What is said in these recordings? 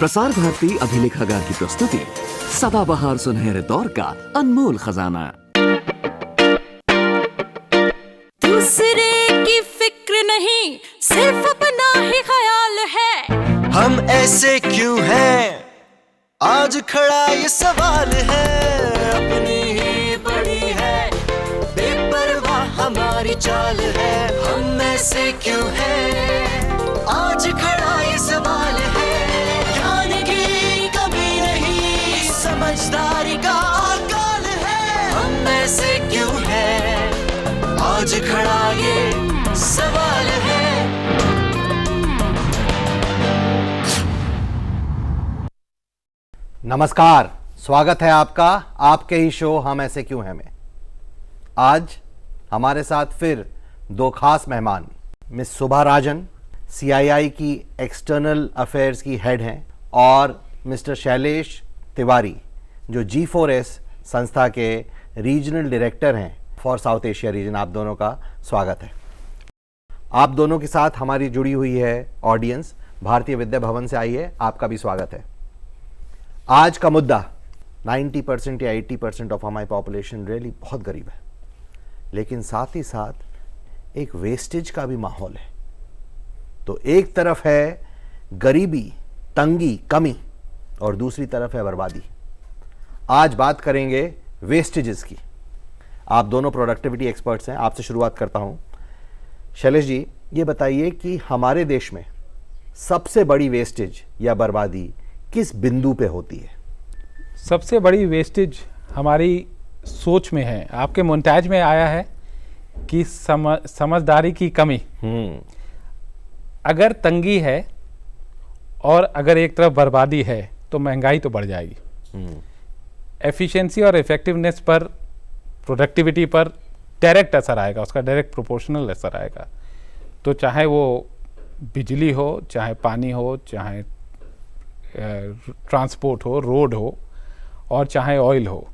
प्रसार भारती अभिलेखागार की प्रस्तुति सदाबहार सुनहरे दौर का अनमोल खजाना। दूसरे की फिक्र नहीं, सिर्फ अपना ही ख्याल है। हम ऐसे क्यों हैं, आज खड़ा ये सवाल है। अपनी ही पड़ी है, बेपरवाह हमारी चाल है। हम ऐसे क्यों हैं, आज खड़ा ये सवाल है। ज्ञान की कमी नहीं, समझदारी का अकाल है। हम ऐसे क्यों हैं, आज खड़ा ये सवाल है। नमस्कार, स्वागत है आपका आपके ही शो हम ऐसे क्यों हैं में। आज हमारे साथ फिर दो खास मेहमान, मिस सुभा राजन CII की एक्सटर्नल अफेयर्स की हेड हैं, और मिस्टर शैलेश तिवारी जो G4S संस्था के रीजनल डायरेक्टर हैं फॉर साउथ एशिया रीजन। आप दोनों का स्वागत है। आप दोनों के साथ हमारी जुड़ी हुई है ऑडियंस भारतीय विद्या भवन से आई है, आपका भी स्वागत है। आज का मुद्दा 90% या 80% ऑफ हमारी पॉपुलेशन रियली बहुत गरीब है, लेकिन साथ ही साथ एक वेस्टेज का भी माहौल है। तो एक तरफ है गरीबी, तंगी, कमी, और दूसरी तरफ है बर्बादी। आज बात करेंगे वेस्टेजेस की। आप दोनों प्रोडक्टिविटी एक्सपर्ट्स हैं, आपसे शुरुआत करता हूं। शैलेश जी, ये बताइए कि हमारे देश में सबसे बड़ी वेस्टेज या बर्बादी किस बिंदु पे होती है? सबसे बड़ी वेस्टेज हमारी सोच में है। आपके मोन्टाज में आया है कि समझदारी की कमी। अगर तंगी है और अगर एक तरफ बर्बादी है तो महंगाई तो बढ़ जाएगी। एफिशिएंसी और इफेक्टिवनेस पर, प्रोडक्टिविटी पर डायरेक्ट असर आएगा, उसका डायरेक्ट प्रोपोर्शनल असर आएगा। तो चाहे वो बिजली हो, चाहे पानी हो, चाहे ट्रांसपोर्ट हो, रोड हो, और चाहे ऑयल हो,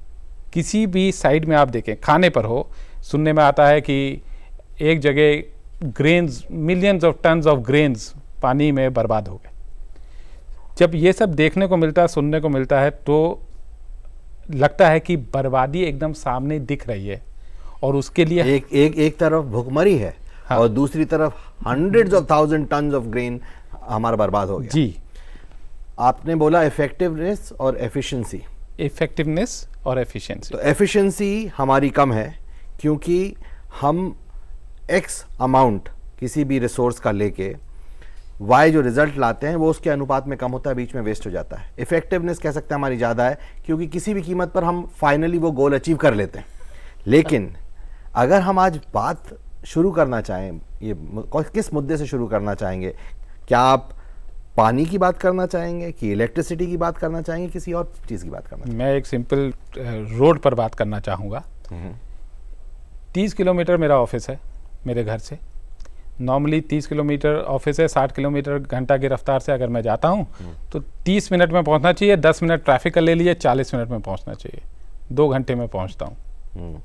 किसी भी साइड में आप देखें, खाने पर हो, सुनने में आता है कि एक जगह grains, millions of tons of grains पानी में बर्बाद हो गए। जब ये सब देखने को मिलता है, सुनने को मिलता है, तो लगता है कि बर्बादी एकदम सामने दिख रही है। और उसके लिए एक तरफ भुखमरी है, हाँ, और दूसरी तरफ hundreds of thousand tons of grain हमारा बर्बाद हो गया। जी, आपने बोला इफेक्टिवनेस और एफिशिएंसी। इफेक्टिवनेस और एफिशिएंसी। तो एफिशिएंसी हमारी कम है क्योंकि हम एक्स अमाउंट किसी भी रिसोर्स का लेके वाई जो रिजल्ट लाते हैं वो उसके अनुपात में कम होता है, बीच में वेस्ट हो जाता है। इफेक्टिवनेस कह सकते हैं हमारी ज़्यादा है क्योंकि किसी भी कीमत पर हम फाइनली वो गोल अचीव कर लेते हैं। लेकिन अगर हम आज बात शुरू करना चाहें, ये किस मुद्दे से शुरू करना चाहेंगे? क्या आप पानी की बात करना चाहेंगे कि इलेक्ट्रिसिटी की बात करना चाहेंगे, किसी और चीज़ की बात करना चाहेंगे? मैं एक सिंपल रोड पर बात करना चाहूँगा। 30 किलोमीटर मेरा ऑफिस है मेरे घर से। नॉर्मली 30 किलोमीटर ऑफिस है, 60 किलोमीटर घंटा की रफ्तार से अगर मैं जाता हूँ तो 30 मिनट में पहुँचना चाहिए। 10 मिनट ट्रैफिक का ले लिए, 40 मिनट में पहुँचना चाहिए। 2 घंटे में पहुँचता हूँ।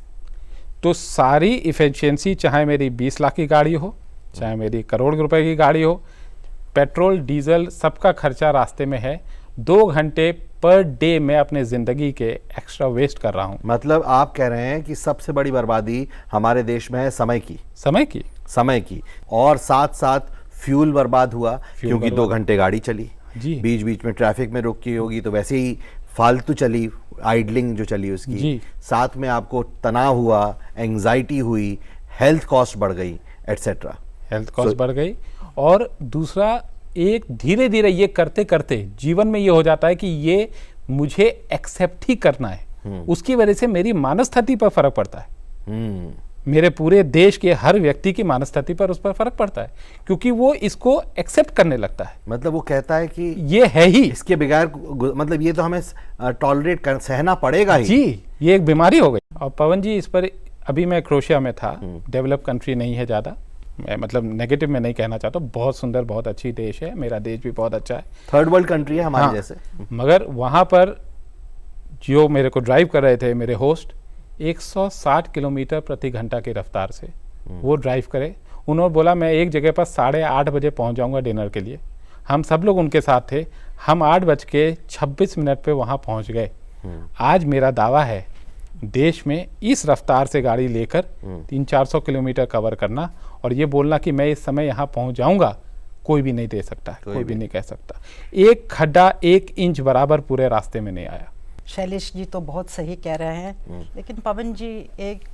तो सारी इफिशियंसी, चाहे मेरी 20 लाख की गाड़ी हो, चाहे मेरी करोड़ रुपए की गाड़ी हो, पेट्रोल डीजल सबका खर्चा रास्ते में है। 2 घंटे पर डे मैं अपने ज़िंदगी के एक्स्ट्रा वेस्ट कर रहा हूँ। मतलब आप कह रहे हैं कि सबसे बड़ी बर्बादी हमारे देश में है समय की, और साथ साथ फ्यूल बर्बाद हुआ क्योंकि 2 घंटे गाड़ी चली, बीच बीच में ट्रैफिक में रुकी होगी तो वैसे ही फालतू चली, आइडलिंग जो चली उसकी, साथ में आपको तनाव हुआ, एंजाइटी हुई, हेल्थ कॉस्ट बढ़ गई, एटसेट्रा। हेल्थ कॉस्ट बढ़ गई। और दूसरा, एक धीरे धीरे ये करते करते जीवन में ये हो जाता है कि ये मुझे एक्सेप्ट ही करना है। उसकी वजह से मेरी मानस्थिति पर फर्क पड़ता है। मेरे पूरे देश के हर व्यक्ति की मानस्थिति पर उस पर फर्क पड़ता है क्योंकि वो इसको एक्सेप्ट करने लगता है। मतलब वो कहता है कि ये है ही, इसके बगैर मतलब ये तो हमें टॉलरेट सहना पड़ेगा ही। जी, ये एक बीमारी हो गई। और पवन जी, इस पर अभी मैं क्रोएशिया में था, डेवलप कंट्री नहीं है ज़्यादा, मैं मतलब नेगेटिव में नहीं कहना चाहता, बहुत सुंदर, बहुत अच्छी देश है, मेरा देश भी बहुत अच्छा है, थर्ड वर्ल्ड कंट्री है हमारे जैसे। मगर वहाँ पर जो मेरे को ड्राइव कर रहे थे मेरे होस्ट, 160 किलोमीटर प्रति घंटा की रफ्तार से वो ड्राइव करे। उन्होंने बोला मैं एक जगह पर 8:30 बजे पहुँच जाऊँगा डिनर के लिए, हम सब लोग उनके साथ थे। हम 8:26 पे वहाँ पहुँच गए। आज मेरा दावा है देश में इस रफ्तार से गाड़ी लेकर 300-400 किलोमीटर कवर करना और ये बोलना कि मैं इस समय यहाँ पहुँच जाऊँगा, कोई भी नहीं दे सकता, कोई भी नहीं कह सकता। एक खड्डा 1 इंच बराबर पूरे रास्ते में नहीं आया। शैलेश जी तो बहुत सही कह रहे हैं, लेकिन पवन जी एक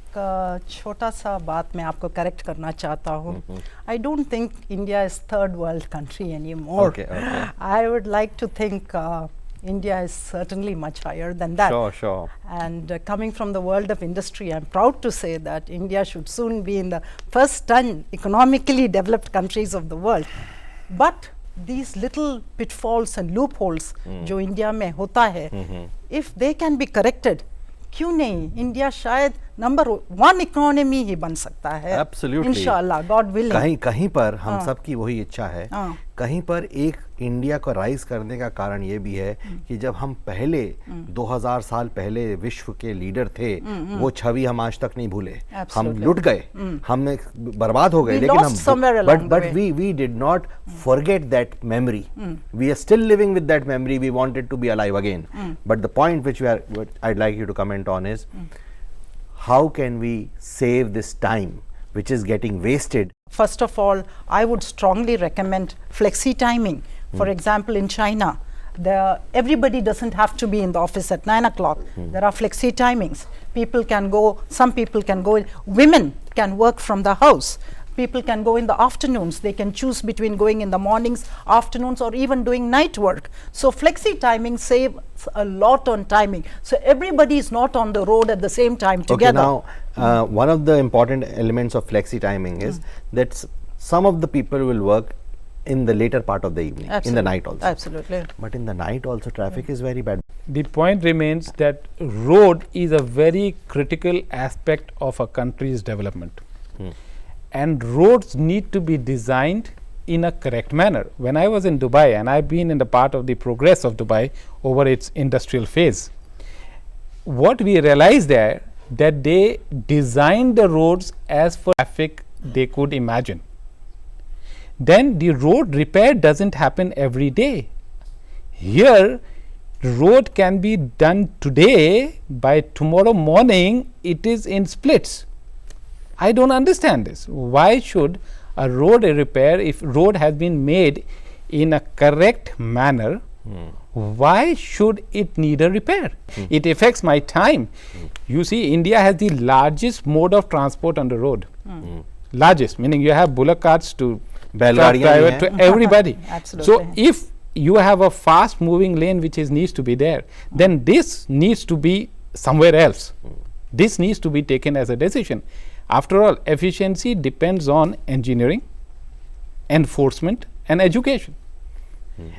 छोटा सा बात मैं आपको करेक्ट करना चाहता हूँ। I don't think India is third world country any more. I would like to think India is certainly much higher than that. Sure. And coming from the world of industry, I'm proud to say that India should soon be in the first 10 economically developed countries of the world. But these little pitfalls and loopholes जो India में होता है, if they can be corrected, क्यों नहीं India शायद number 1 economy ही बन सकता है। Absolutely. इंशाल्लाह, गॉड विलिंग। कहीं पर हम सब की वही इच्छा है। कहीं पर एक इंडिया को राइज करने का कारण ये भी है कि जब हम पहले 2000 साल पहले विश्व के लीडर थे, वो छवि हम आज तक नहीं भूले। हम लुट गए, हम बर्बाद हो गए, लेकिन हम but we did not forget that memory. We are still living with that memory. We wanted to be alive again. But the point which I'd like you to comment on is how can we save this time which is getting wasted? First of all, I would strongly recommend flexi timing. For example, in China, everybody doesn't have to be in the office at 9 o'clock. There are flexi timings. People can go, some people can go, women can work from the house. People can go in the afternoons. They can choose between going in the mornings, afternoons, or even doing night work. So flexi timing saves a lot on timing. So everybody is not on the road at the same time together. Okay, now one of the important elements of flexi timing is that some of the people will work in the later part of the evening, in the night also. Absolutely. But in the night also traffic is very bad. The point remains that road is a very critical aspect of a country's development. And roads need to be designed in a correct manner. When I was in Dubai, and I've been in the part of the progress of Dubai over its industrial phase, what we realized there that they designed the roads as for traffic they could imagine. Then the road repair doesn't happen every day. Here, road can be done today, by tomorrow morning it is in splits. I don't understand this. Why should a road repair, if road has been made in a correct manner, why should it need a repair? It affects my time. You see, India has the largest mode of transport on the road. Largest, meaning you have bullock carts to private to everybody. Absolutely. So if you have a fast moving lane which needs to be there, then this needs to be somewhere else. This needs to be taken as a decision. After all, efficiency depends on engineering, enforcement and education.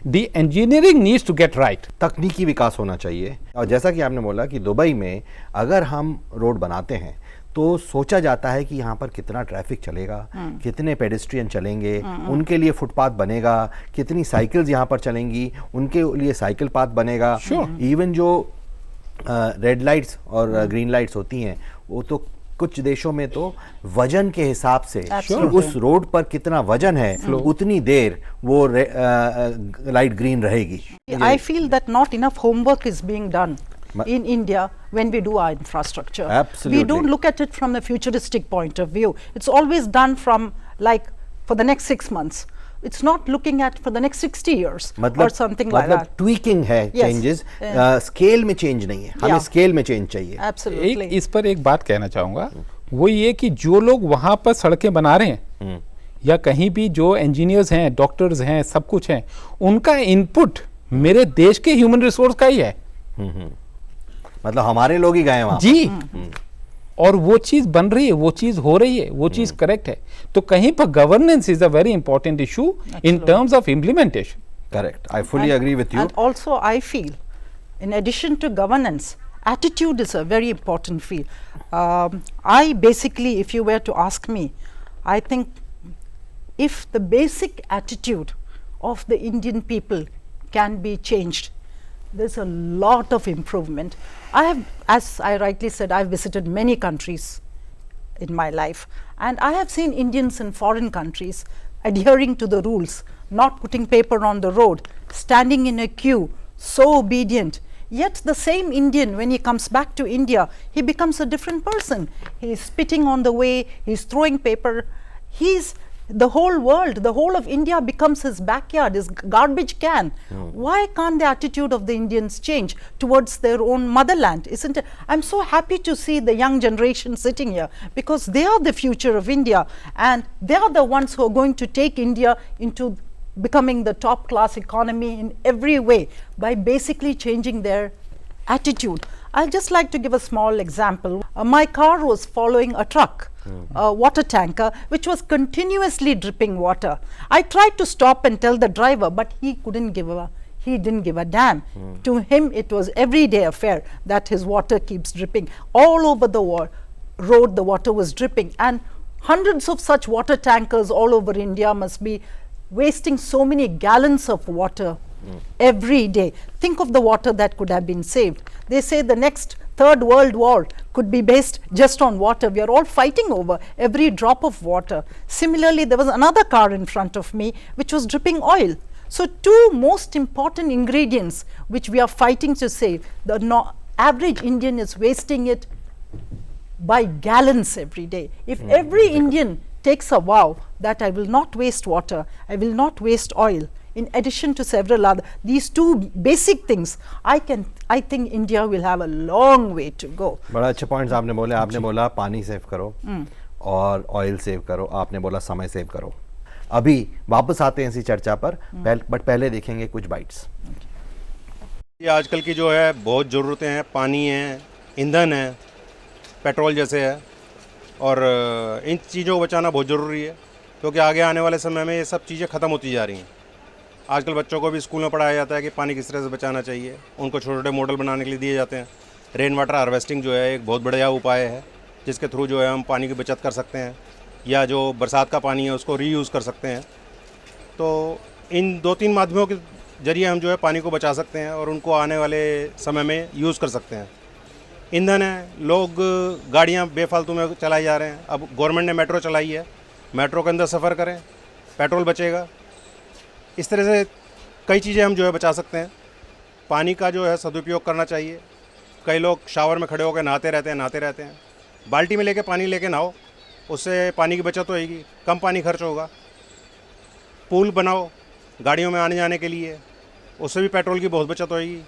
The engineering needs to get right. तकनीकी विकास होना चाहिए। और जैसा कि आपने बोला कि Dubai में अगर हम रोड बनाते हैं तो सोचा जाता है कि यहाँ पर कितना ट्रैफिक चलेगा, कितने पेडेस्ट्रियन चलेंगे, उनके लिए फुटपाथ बनेगा, कितनी साइकिल्स यहाँ पर चलेंगी, उनके लिए साइकिल पाथ बनेगा। इवन जो रेड लाइट्स और ग्रीन लाइट्स होती हैं वो तो कुछ देशों में तो वजन के हिसाब से उस रोड पर कितना वजन है उतनी देर वो लाइट ग्रीन रहेगी। I feel that not enough homework is being done in India when we do our infrastructure. Absolutely. We don't look at it from the futuristic point of view. It's always done from like for the next 6 months. It's not looking at for the next 60 years or something like that. Tweaking है, changes, scale में change नहीं है, हमें scale में change चाहिए। Absolutely. इस पर एक बात कहना चाहूँगा, वो ये कि जो लोग वहाँ पर सड़कें बना रहे हैं या कहीं भी जो इंजीनियर्स हैं, डॉक्टर्स हैं, सब कुछ हैं, उनका इनपुट मेरे देश के ह्यूमन रिसोर्स का ही है। मतलब हमारे लोग ही गए वहाँ जी। और वो चीज बन रही है, वो चीज हो रही है, वो चीज करेक्ट है। तो कहीं पर governance is a very important issue in terms of implementation. Correct, I fully agree with you. And also I feel, in addition to governance, attitude is a very important field. I basically, if you were to ask me, I think if the basic attitude of the Indian people can be changed, there's a lot of improvement. I have, as I rightly said, I've visited many countries in my life, and I have seen Indians in foreign countries. adhering to the rules, not putting paper on the road, standing in a queue, so obedient. Yet the same Indian, when he comes back to India, he becomes a different person. He is spitting on the way, he is throwing paper. He's the whole world, the whole of India becomes his backyard, his garbage can. Why can't the attitude of the Indians change towards their own motherland? Isn't it? I'm so happy to see the young generation sitting here, because they are the future of India, and they are the ones who are going to take India into becoming the top class economy in every way by basically changing their attitude. I'd just like to give a small example. My car was following a truck, a water tanker, which was continuously dripping water. I tried to stop and tell the driver, but he didn't give a damn. To him, it was everyday affair that his water keeps dripping. All over the road, the water was dripping, and hundreds of such water tankers all over India must be wasting so many gallons of water every day. Think of the water that could have been saved. They say the next third world war could be based just on water. We are all fighting over every drop of water. Similarly, there was another car in front of me which was dripping oil. So two most important ingredients which we are fighting to save, the average Indian is wasting it by gallons every day. If every Indian takes a vow that I will not waste water, I will not waste oil, in addition to several other, these two basic things, I think India will have a long way to go. बड़ा अच्छे points आपने बोले. आपने बोला पानी save करो और oil save करो, आपने बोला समय सेव करो. अभी वापस आते हैं इसी चर्चा पर, बट पहले देखेंगे कुछ बाइट्स. ये आजकल की जो है बहुत ज़रूरतें हैं, पानी है, ईंधन है, पेट्रोल जैसे है, और इन चीज़ों को बचाना बहुत ज़रूरी है, क्योंकि आगे आने वाले समय में ये सब चीज़ें ख़त्म होती जा रही हैं. आजकल बच्चों को भी स्कूल में पढ़ाया जाता है कि पानी किस तरह से बचाना चाहिए. उनको छोटे छोटे मॉडल बनाने के लिए दिए जाते हैं. रेन वाटर हार्वेस्टिंग जो है एक बहुत बढ़िया उपाय है, जिसके थ्रू जो है हम पानी की बचत कर सकते हैं, या जो बरसात का पानी है उसको रीयूज़ कर सकते हैं. तो इन 2-3 माध्यमों के जरिए हम जो है पानी को बचा सकते हैं और उनको आने वाले समय में यूज़ कर सकते हैं. ईंधन है, लोग गाड़ियाँ बेफालतू में चलाई जा रहे हैं. अब गवर्नमेंट ने मेट्रो चलाई है, मेट्रो के अंदर सफ़र करें, पेट्रोल बचेगा. इस तरह से कई चीज़ें हम जो है बचा सकते हैं. पानी का जो है सदुपयोग करना चाहिए. कई लोग शावर में खड़े होकर नहाते रहते हैं. बाल्टी में लेके पानी लेके नहाओ, उससे पानी की बचत होएगी, कम पानी खर्च होगा. पूल बनाओ गाड़ियों में आने जाने के लिए, उससे भी पेट्रोल की बहुत बचत होएगी.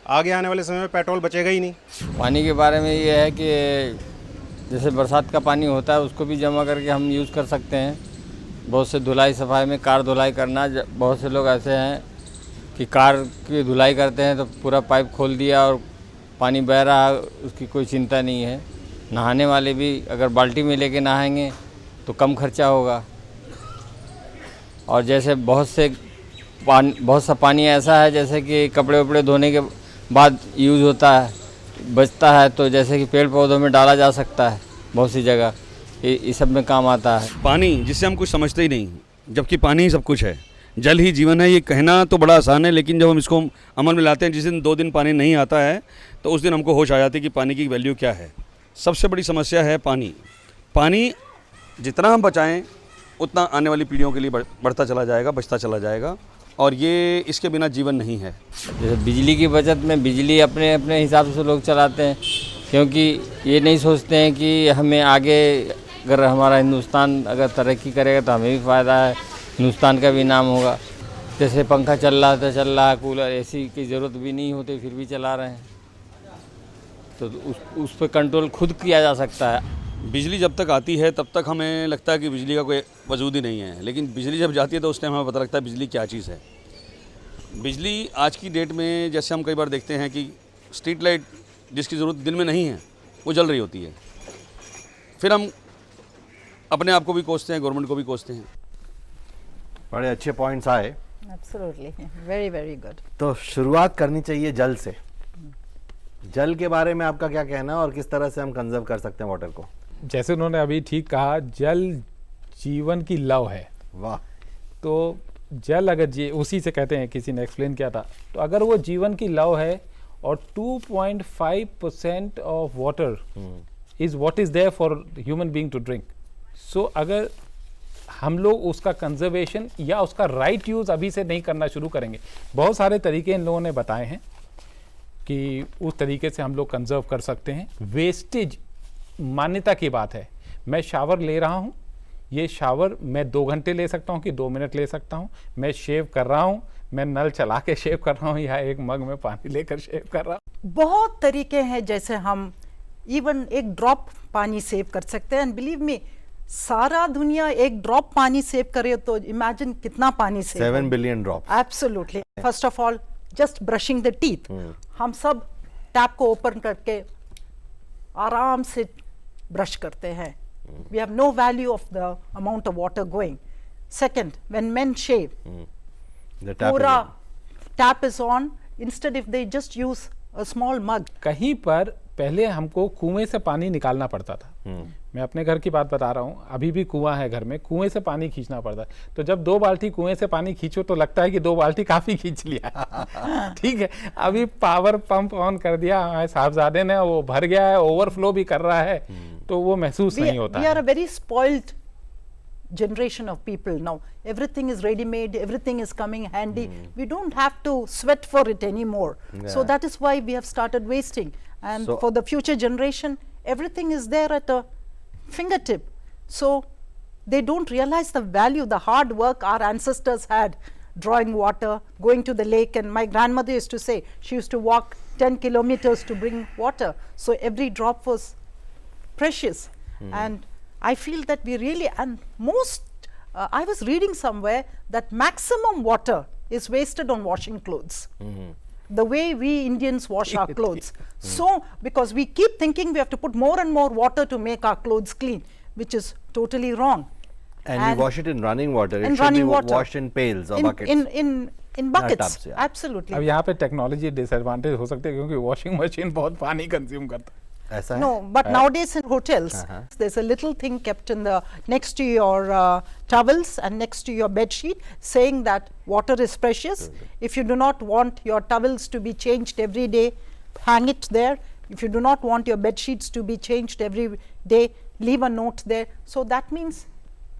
आगे आने वाले समय में पेट्रोल बचेगा ही नहीं. पानी के बारे में ये है कि जैसे बरसात का पानी होता है उसको भी जमा करके हम यूज़ कर सकते हैं. बहुत से धुलाई सफाई में कार धुलाई करना, बहुत से लोग ऐसे हैं कि कार की धुलाई करते हैं तो पूरा पाइप खोल दिया और पानी बह रहा, उसकी कोई चिंता नहीं है. नहाने वाले भी अगर बाल्टी में लेके नहाएंगे तो कम खर्चा होगा. और जैसे बहुत सा पानी ऐसा है जैसे कि कपड़े वपड़े धोने के बाद यूज़ होता है, बचता है, तो जैसे कि पेड़ पौधों में डाला जा सकता है. बहुत सी जगह इस सब में काम आता है. पानी जिससे हम कुछ समझते ही नहीं, जबकि पानी ही सब कुछ है. जल ही जीवन है. ये कहना तो बड़ा आसान है, लेकिन जब हम इसको अमल में लाते हैं, जिस दिन 2 दिन पानी नहीं आता है तो उस दिन हमको होश आ जाती है कि पानी की वैल्यू क्या है. सबसे बड़ी समस्या है पानी. पानी जितना हम बचाएं उतना आने वाली पीढ़ियों के लिए बढ़ता चला जाएगा, बचता चला जाएगा, और ये इसके बिना जीवन नहीं है. जैसे बिजली की बचत में बिजली अपने अपने हिसाब से लोग चलाते हैं, क्योंकि ये नहीं सोचते हैं कि हमें आगे अगर हमारा हिंदुस्तान अगर तरक्की करेगा तो हमें भी फ़ायदा है, हिंदुस्तान का भी नाम होगा. जैसे पंखा चल रहा है, कूलर एसी की ज़रूरत भी नहीं होती फिर भी चला रहे हैं, तो उस पर कंट्रोल खुद किया जा सकता है. बिजली जब तक आती है तब तक हमें लगता है कि बिजली का कोई वजूद ही नहीं है, लेकिन बिजली जब जाती है तो उस टाइम हमें पता लगता है बिजली क्या चीज़ है. बिजली आज की डेट में जैसे हम कई बार देखते हैं कि स्ट्रीट लाइट जिसकी ज़रूरत दिन में नहीं है वो जल रही होती है. फिर हम अपने आप को भी कोसते हैं, गवर्नमेंट को भी कोसते हैं. बड़े अच्छे पॉइंट्स आए. Absolutely, very very good. तो शुरुआत करनी चाहिए जल से. जल के बारे में आपका क्या कहना है और किस तरह से हम कंजर्व कर सकते हैं वाटर को? जैसे उन्होंने अभी ठीक कहा, जल जीवन की लव है. वाह. तो जल अगर उसी से कहते हैं, किसी ने एक्सप्लेन किया था, तो अगर वो जीवन की लव है और 2.5% of water is what is there for human being to drink. So अगर हम लोग उसका कंजर्वेशन या उसका राइट यूज़ अभी से नहीं करना शुरू करेंगे, बहुत सारे तरीके इन लोगों ने बताए हैं कि उस तरीके से हम लोग कंजर्व कर सकते हैं। वेस्टेज मान्यता की बात है। मैं शावर ले रहा हूँ, ये शावर मैं 2 घंटे ले सकता हूँ कि 2 मिनट ले सकता हूँ। मैं शेव कर रहा हूँ, मैं नल चला के शेव कर रहा हूँ या एक मग में पानी लेकर शेव कर रहा हूँ। बहुत तरीके हैं जैसे हम इवन एक ड्रॉप पानी सेव कर सकते हैं। एंड बिलीव मी, सारा दुनिया एक ड्रॉप पानी सेव करे तो इमेजिन कितना पानी save. 7 billion drop. Absolutely. First of all just brushing the teeth. हम सब टैप को ओपन करके आराम से ब्रश करते हैं। We have no value of the amount of water going. Second, when men shave, पूरा tap is on, instead if they just use a small mug. कहीं पर पहले हमको कुएं से पानी निकालना पड़ता था। मैं अपने घर की बात बता रहा हूँ, अभी भी कुआं है घर में, कुएं से पानी खींचना पड़ता है। तो जब 2 बाल्टी कुएं से पानी खींचो तो लगता है कि 2 बाल्टी काफी खींच लिया। ठीक है, अभी पावर पंप ऑन कर दिया हमारे साहबजादे ने, वो भर गया है, ओवरफ्लो भी कर रहा है, तो वो महसूस नहीं होता। We are a very spoiled generation of people now. Everything is ready made, everything is coming handy. We don't have to sweat for it anymore. So that is why we have started wasting. And So- for the future generation, everything is there at a fingertip. So they don't realize the value, the hard work our ancestors had, drawing water, going to the lake. And my grandmother used to say she used to walk 10 kilometers to bring water. So every drop was precious. And I feel that we really, and most, I was reading somewhere that maximum water is wasted on washing clothes. The way we Indians wash our clothes. So, because we keep thinking we have to put more and more water to make our clothes clean, which is totally wrong. And we wash it in running water. It in should running be water. washed in pails or in, buckets. in buckets. tubs, yeah. Absolutely. अब यहाँ पे technology disadvantage हो सकते हैं क्योंकि washing machine बहुत पानी consume करता है। ऐसा है? No, but nowadays in hotels, there's a little thing kept in the next to your towels and next to your bed sheet, saying that water is precious. If you do not want your towels to be changed every day, hang it there. If you do not want your bed sheets to be changed every day, leave a note there. So that means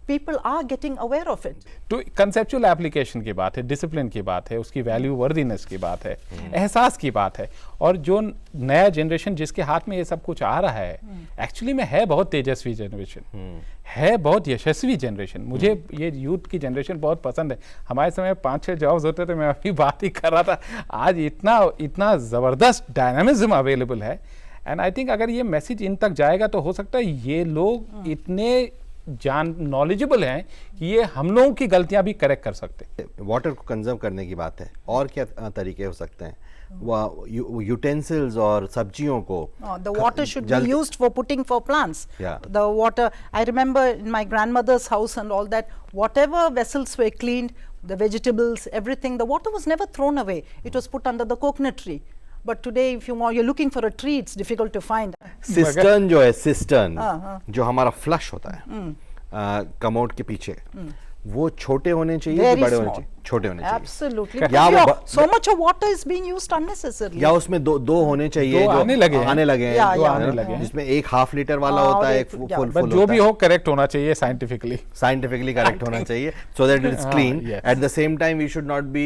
people are getting aware of it. तो conceptual application की बात है, discipline की बात है, उसकी value worthiness की बात है, एहसास की बात है। और जो नया जनरेशन जिसके हाथ में ये सब कुछ आ रहा है, एक्चुअली में है बहुत तेजस्वी जनरेशन, है बहुत यशस्वी जनरेशन। मुझे ये यूथ की जनरेशन बहुत पसंद है। हमारे समय 5-6 जॉब्स होते थे, मैं अभी बात ही कर रहा था, आज इतना ज़बरदस्त डायनामिज्म अवेलेबल है। एंड आई थिंक अगर ये मैसेज इन तक जाएगा तो हो सकता है ये लोग इतने नॉलेजेबल हैं कि ये हम लोगों की गलतियां भी करेक्ट कर सकते हैं। वाटर को कंजर्व करने की बात है, और क्या तरीके हो सकते हैं? यूटेंसिल्स और सब्जियों को The water should be used for putting for plants. Yeah. The water, I remember in my grandmother's house and all that, whatever vessels were cleaned, the vegetables, everything, the water was never thrown away. It was put under the coconut tree. But today, if you're looking for a tree, it's difficult to find. Cistern जो है, cistern जो हमारा flush होता है commode के पीछे, वो छोटे होने चाहिए Very कि बड़े होने small. चाहिए? छोटे होने चाहिए। Absolutely. या Because वो so much of water is being used unnecessarily. या उसमें दो होने चाहिए, दो जो आने लगे हैं। आने लगे हैं, या, जो या, आने लगे हैं, जिसमें एक ½ लीटर वाला हाँ, होता है, और एक एक- फुल या, फुल बट जो भी हो करेक्ट होना चाहिए साइंटिफिकली। साइंटिफिकली करेक्ट होना चाहिए, so that it's clean. yes. At the same time, we should not be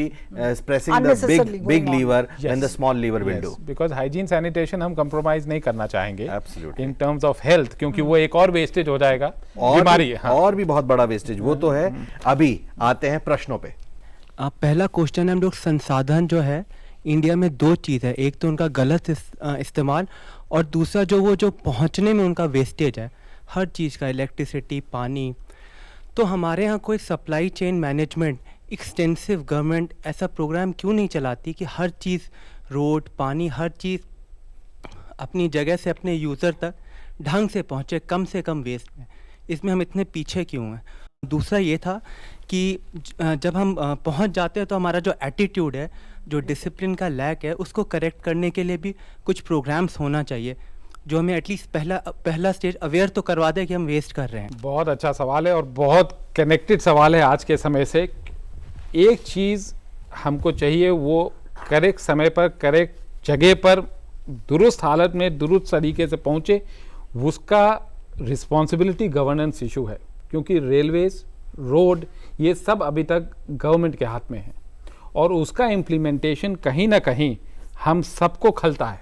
pressing the Unnecessarily big going on. lever Yes. when the small lever will do. Because hygiene sanitation हम compromise नहीं करना चाहेंगे Absolutely. In terms of health, क्योंकि वो एक और wastage हो जाएगा, और बीमारी भी, है। हाँ। और भी बहुत बड़ा वेस्टेज वो तो है। अभी आते हैं प्रश्नों पे। पहला क्वेश्चन है, हम लोग संसाधन जो है इंडिया में 2 चीज़ है, एक तो उनका गलत इस्तेमाल और दूसरा जो पहुंचने में उनका वेस्टेज है, हर चीज़ का, इलेक्ट्रिसिटी, पानी। तो हमारे यहाँ कोई supply chain management, extensive government ऐसा प्रोग्राम क्यों नहीं चलाती कि हर चीज़, रोड, पानी, हर चीज़ अपनी जगह से अपने यूज़र तक ढंग से पहुँचे, कम से कम वेस्ट में? इसमें हम इतने पीछे क्यों हैं? दूसरा ये था कि जब हम पहुंच जाते हैं तो हमारा जो एटीट्यूड है, जो डिसिप्लिन का लैक है, उसको करेक्ट करने के लिए भी कुछ प्रोग्राम्स होना चाहिए जो हमें एटलीस्ट पहला स्टेज अवेयर तो करवा दे कि हम वेस्ट कर रहे हैं। बहुत अच्छा सवाल है और बहुत कनेक्टेड सवाल है आज के समय से। एक चीज़ हमको चाहिए, वो करेक्ट समय पर, करेक्ट जगह पर, दुरुस्त हालत में, दुरुस्त तरीके से पहुँचे। उसका रिस्पॉन्सिबिलिटी गवर्नेंस इशू है, क्योंकि रेलवेज, रोड, ये सब अभी तक गवर्नमेंट के हाथ में है और उसका इम्प्लीमेंटेशन कहीं ना कहीं हम सबको खलता है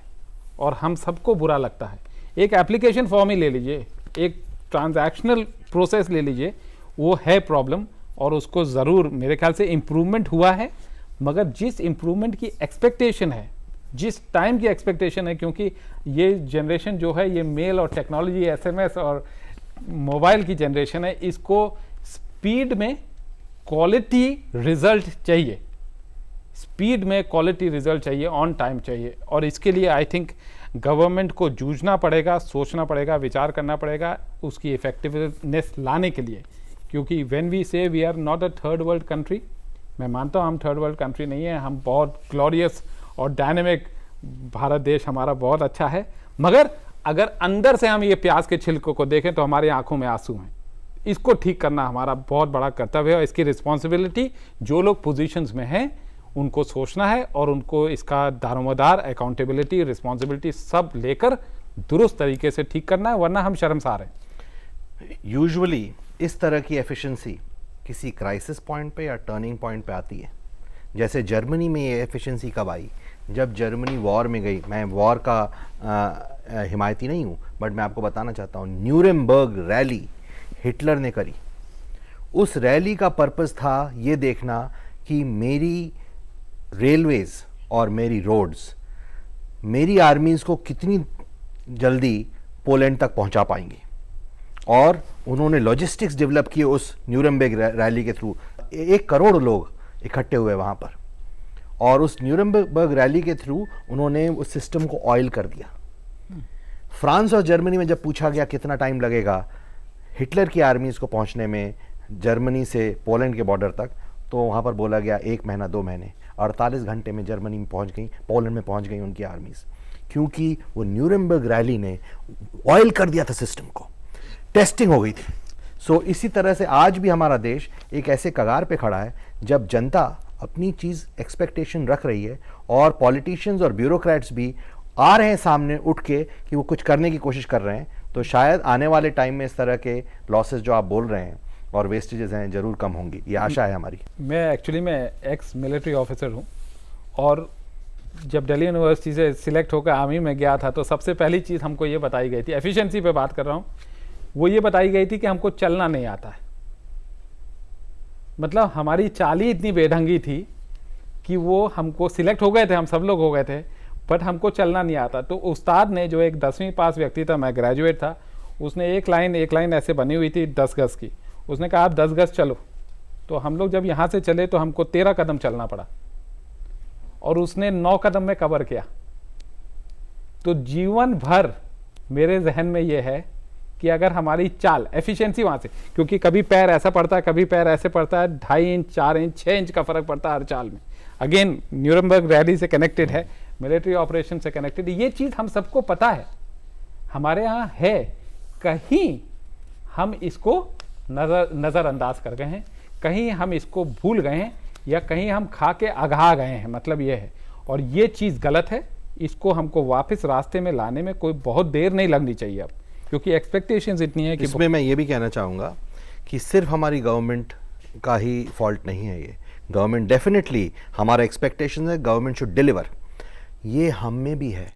और हम सबको बुरा लगता है। एक एप्लीकेशन फॉर्म ही ले लीजिए, एक ट्रांजैक्शनल प्रोसेस ले लीजिए, वो है प्रॉब्लम और उसको ज़रूर मेरे ख्याल से इम्प्रूवमेंट हुआ है, मगर जिस इम्प्रूवमेंट की एक्सपेक्टेशन है, जिस टाइम की एक्सपेक्टेशन है, क्योंकि ये जनरेशन जो है ये मेल और टेक्नोलॉजी, SMS और मोबाइल की जनरेशन है, इसको स्पीड में क्वालिटी रिजल्ट चाहिए, स्पीड में क्वालिटी रिजल्ट चाहिए, ऑन टाइम चाहिए और इसके लिए आई थिंक गवर्नमेंट को जूझना पड़ेगा, सोचना पड़ेगा, विचार करना पड़ेगा उसकी इफेक्टिवनेस लाने के लिए, क्योंकि when we say we are not a third world country, मैं मानता हूँ हम थर्ड वर्ल्ड कंट्री नहीं है, हम बहुत ग्लोरियस और डायनेमिक भारत देश हमारा बहुत अच्छा है, मगर अगर अंदर से हम ये प्याज के छिलकों को देखें तो हमारी आंखों में आंसू हैं। इसको ठीक करना हमारा बहुत बड़ा कर्तव्य है और इसकी रिस्पॉन्सिबिलिटी जो लोग पोजीशंस में हैं उनको सोचना है और उनको इसका दारोमदार, अकाउंटेबिलिटी, रिस्पॉन्सिबिलिटी सब लेकर दुरुस्त तरीके से ठीक करना है, वरना हम शर्मसार हैं। यूजुअली इस तरह की एफिशिएंसी किसी क्राइसिस पॉइंट पे या टर्निंग पॉइंट पे आती है। जैसे जर्मनी में ये एफिशिएंसी कब आई, जब जर्मनी वॉर में गई। मैं वॉर का हिमायती नहीं हूँ, बट मैं आपको बताना चाहता हूँ, न्यूरेमबर्ग रैली हिटलर ने करी। उस रैली का पर्पस था ये देखना कि मेरी रेलवेज़ और मेरी रोड्स मेरी आर्मीज़ को कितनी जल्दी पोलैंड तक पहुंचा पाएंगी, और उन्होंने लॉजिस्टिक्स डेवलप किए उस न्यूरेमबर्ग रैली के थ्रू। 1 करोड़ लोग इकट्ठे हुए वहाँ पर, और उस न्यूरेमबर्ग रैली के थ्रू उन्होंने उस सिस्टम को ऑयल कर दिया। फ्रांस और जर्मनी में जब पूछा गया कितना टाइम लगेगा हिटलर की आर्मीज़ को पहुँचने में जर्मनी से पोलैंड के बॉर्डर तक, तो वहाँ पर बोला गया 1 महीना 2 महीने, 48 घंटे में जर्मनी में पहुँच गई, पोलैंड में पहुँच गई उनकी आर्मीज़, क्योंकि वो न्यूरेमबर्ग रैली ने ऑयल कर दिया था सिस्टम को, टेस्टिंग हो गई थी। सो इसी तरह से आज भी हमारा देश एक ऐसे कगार पे खड़ा है जब जनता अपनी चीज़ एक्सपेक्टेशन रख रही है और पॉलिटिशियंस और ब्यूरोक्रेट्स भी आ रहे हैं सामने उठ के कि वो कुछ करने की कोशिश कर रहे हैं। तो शायद आने वाले टाइम में इस तरह के लॉसेस जो आप बोल रहे हैं और वेस्टेजेस हैं ज़रूर कम होंगी, ये आशा है हमारी। मैं एक्चुअली एक्स मिलिट्री ऑफिसर हूँ और जब दिल्ली यूनिवर्सिटी से सिलेक्ट होकर आर्मी में गया था तो सबसे पहली चीज़ हमको ये बताई गई थी, एफिशिएंसी पे बात कर रहा हूँ, वो ये बताई गई थी कि हमको चलना नहीं आता है। मतलब हमारी चाल ही इतनी बेढंगी थी कि वो हमको सिलेक्ट हो गए थे, हम सब लोग हो गए थे, बट हमको चलना नहीं आता। तो उस्ताद ने, जो एक 10वीं पास व्यक्ति था, मैं ग्रेजुएट था, उसने एक लाइन ऐसे बनी हुई थी 10 गज की, उसने कहा आप 10 गज चलो। तो हम लोग जब यहाँ से चले तो हमको 13 कदम चलना पड़ा और उसने 9 कदम में कवर किया। तो जीवन भर मेरे जहन में ये है कि अगर हमारी चाल, एफिशिएंसी वहाँ से, क्योंकि कभी पैर ऐसा पड़ता है, कभी पैर ऐसे पड़ता है, 2.5 इंच 4 इंच 6 इंच का फर्क पड़ता है हर चाल में। अगेन न्यूरेमबर्ग रैली से कनेक्टेड है, मिलिट्री ऑपरेशन से कनेक्टेड, ये चीज़ हम सबको पता है, हमारे यहाँ है, कहीं हम इसको नज़रअंदाज कर गए हैं, कहीं हम इसको भूल गए हैं, या कहीं हम खा के अघा गए हैं, मतलब ये है। और ये चीज़ गलत है, इसको हमको वापस रास्ते में लाने में कोई बहुत देर नहीं लगनी चाहिए अब, क्योंकि एक्सपेक्टेशंस इतनी है कि इसमें मैं ये भी कहना चाहूँगा कि सिर्फ हमारी गवर्नमेंट का ही फॉल्ट नहीं है ये। गवर्नमेंट डेफिनेटली, हमारा एक्सपेक्टेशन है गवर्नमेंट शुड डिलीवर, ये हम में भी है,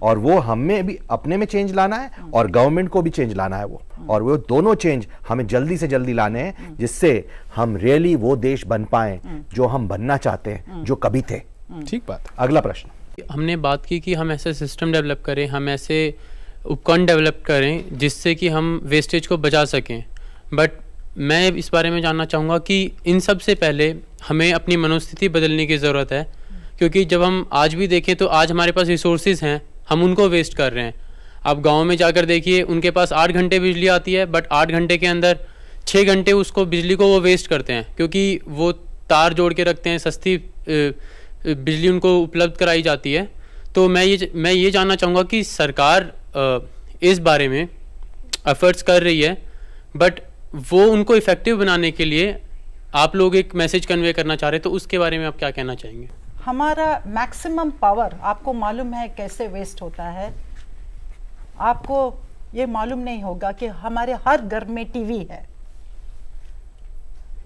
और वो हमें भी अपने में चेंज लाना है और गवर्नमेंट को भी चेंज लाना है और वो दोनों चेंज हमें जल्दी से जल्दी लाने हैं, जिससे हम रियली वो देश बन पाए जो हम बनना चाहते हैं, जो कभी थे। ठीक बात। अगला प्रश्न। हमने बात की कि हम ऐसे सिस्टम डेवलप करें, हम ऐसे उपकरण डेवलप करें जिससे कि हम वेस्टेज को बचा सकें, बट मैं इस बारे में जानना चाहूँगा कि इन सब से पहले हमें अपनी मनोस्थिति बदलने की ज़रूरत है, क्योंकि जब हम आज भी देखें तो आज हमारे पास रिसोर्सेज हैं, हम उनको वेस्ट कर रहे हैं। आप गांव में जाकर देखिए, उनके पास 8 घंटे बिजली आती है, बट 8 घंटे के अंदर 6 घंटे उसको बिजली को वो वेस्ट करते हैं, क्योंकि वो तार जोड़ के रखते हैं, सस्ती बिजली उनको उपलब्ध कराई जाती है। तो मैं ये जानना चाहूँगा कि सरकार इस बारे में एफर्ट्स कर रही है, बट वो उनको इफ़ेक्टिव बनाने के लिए आप लोग एक मैसेज कन्वे करना चाह रहे हैं, तो उसके बारे में आप क्या कहना चाहेंगे? हमारा मैक्सिमम पावर आपको मालूम है कैसे वेस्ट होता है? आपको ये मालूम नहीं होगा कि हमारे हर घर में टीवी है,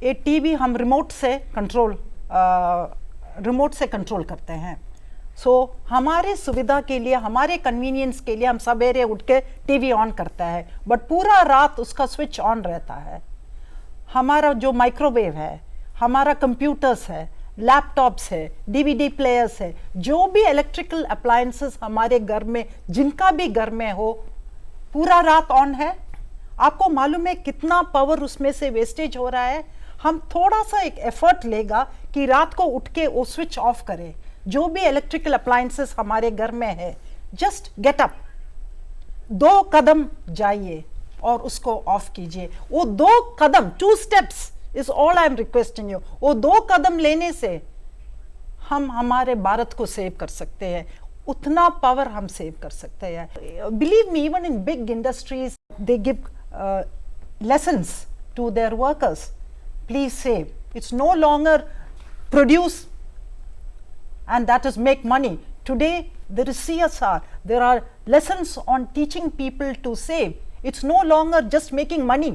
ये टीवी हम रिमोट से कंट्रोल करते हैं। सो हमारे सुविधा के लिए, हमारे कन्वीनियंस के लिए हम सवेरे उठ के टीवी ऑन करता है, बट पूरा रात उसका स्विच ऑन रहता है। हमारा जो माइक्रोवेव है, हमारा कंप्यूटर्स है, लैपटॉप्स है, डीवीडी प्लेयर्स है, जो भी इलेक्ट्रिकल अप्लायंसेस हमारे घर में, जिनका भी घर में हो, पूरा रात ऑन है। आपको मालूम है कितना पावर उसमें से वेस्टेज हो रहा है? हम थोड़ा सा एक एफर्ट लेगा कि रात को उठ के वो स्विच ऑफ करें। जो भी इलेक्ट्रिकल अप्लायंसेस हमारे घर में है, जस्ट गेट अप, 2 कदम जाइए और उसको ऑफ कीजिए। वो 2 कदम, 2 steps is all I am requesting you. वो 2 कदम लेने से हम हमारे भारत को सेव कर सकते हैं, उतना पावर हम सेव कर सकते हैं। Believe me, even in big industries they give lessons to their workers. Please save. It's no longer produce and that is make money. Today there is CSR. There are lessons on teaching people to save. It's no longer just making money.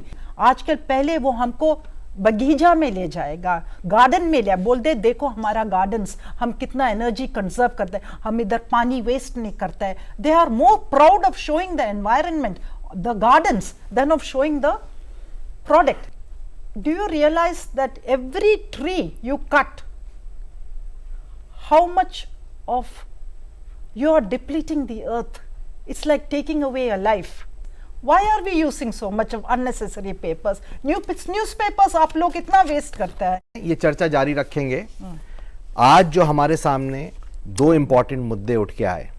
आजकल पहले वो हमको बगीचा में ले जाएगा, garden में ले बोल दे, देखो हमारा गार्डन्स, हम कितना एनर्जी कंजर्व करते हैं, हम इधर पानी वेस्ट नहीं करते हैं। They are more proud of showing the environment, the gardens, than of showing the product. Do you realize that every tree you cut, how much of you are depleting the earth? It's like taking away a life. Why are we using so much of unnecessary papers? Newspapers आप लोग इतना waste करता है। ये चर्चा जारी रखेंगे। आज जो हमारे सामने 2 इम्पॉर्टेंट मुद्दे उठ के आए,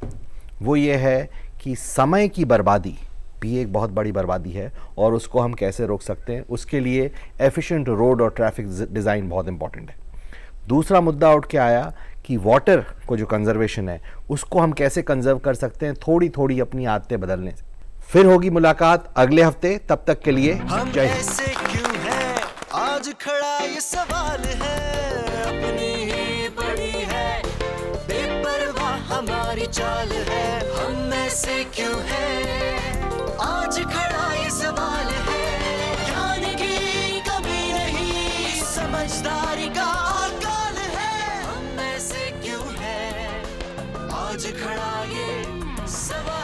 वो ये है कि समय की बर्बादी भी एक बहुत बड़ी बर्बादी है और उसको हम कैसे रोक सकते हैं। उसके लिए एफिशिएंट रोड और ट्रैफिक डिज़ाइन बहुत इंपॉर्टेंट है। दूसरा मुद्दा उठ के आया कि वाटर को जो कंजर्वेशन है उसको हम कैसे कंजर्व कर सकते हैं, थोड़ी थोड़ी अपनी आदतें बदलने से। फिर होगी मुलाकात अगले हफ्ते, तब तक के लिए हम जय हिंद। ऐसे क्यों हैं, आज खड़ा ये सवाल है, अपनी ही पड़ी है, बेपरवाह हमारी चाल है। हम ऐसे क्यों हैं, आज खड़ा ये सवाल है, ज्ञान की कमी नहीं, समझदारी का अकाल है। हम ऐसे क्यों हैं, आज खड़ा ये सवाल